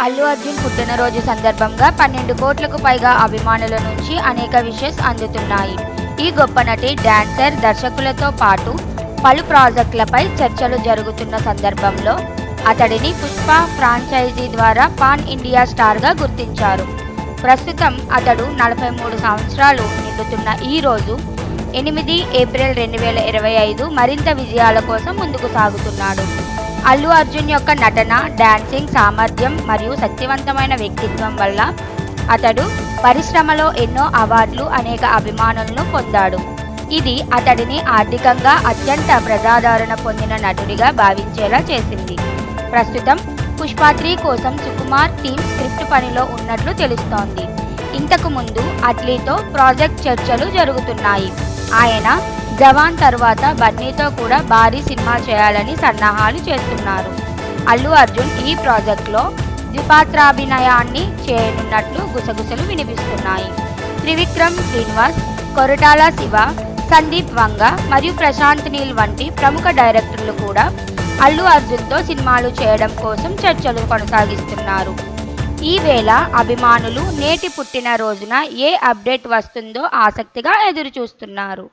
అల్లు అర్జున్ పుట్టినరోజు సందర్భంగా 12 కోట్లకు పైగా అభిమానుల నుంచి అనేక విషెస్ అందుతున్నాయి. ఈ గొప్ప నటి, డాన్సర్, దర్శకులతో పాటు పలు ప్రాజెక్టులపై చర్చలు జరుగుతున్న సందర్భంలో అతడిని పుష్ప ఫ్రాంచైజీ ద్వారా పాన్ ఇండియా స్టార్గా గుర్తించారు. ప్రస్తుతం అతడు 43 సంవత్సరాలు నిండుతున్న ఈ రోజు 8 ఏప్రిల్ 2025 మరింత విజయాల కోసం ముందుకు సాగుతున్నాడు. అల్లు అర్జున్ యొక్క నటన, డాన్సింగ్ సామర్థ్యం మరియు శక్తివంతమైన వ్యక్తిత్వం వల్ల అతడు పరిశ్రమలో ఎన్నో అవార్డులు, అనేక అభిమానులను పొందాడు. ఇది అతడిని ఆర్థికంగా అత్యంత ప్రజాదరణ పొందిన నటుడిగా భావించేలా చేసింది. ప్రస్తుతం పుష్ప 3 కోసం సుకుమార్ టీమ్ స్క్రిప్ట్ పనిలో ఉన్నట్లు తెలుస్తోంది. ఇంతకు ముందు అట్లీతో ప్రాజెక్ట్ చర్చలు జరుగుతున్నాయి. ఆయన జవాన్ తర్వాత బన్నీతో కూడా భారీ సినిమా చేయాలని సన్నాహాలు చేస్తున్నారు. అల్లు అర్జున్ ఈ ప్రాజెక్టులో ద్విపాత్రాభినయాన్ని చేయనున్నట్లు గుసగుసలు వినిపిస్తున్నాయి. త్రివిక్రమ్ శ్రీనివాస్, కొరటాల శివ, సందీప్ వంగ మరియు ప్రశాంత్ నీల్ వంటి ప్రముఖ డైరెక్టర్లు కూడా అల్లు అర్జున్తో సినిమాలు చేయడం కోసం చర్చలు కొనసాగిస్తున్నారు. ఈ వేళ అభిమానులు నేటి పుట్టినరోజున ఏ అప్డేట్ వస్తుందో ఆసక్తిగా ఎదురుచూస్తున్నారు.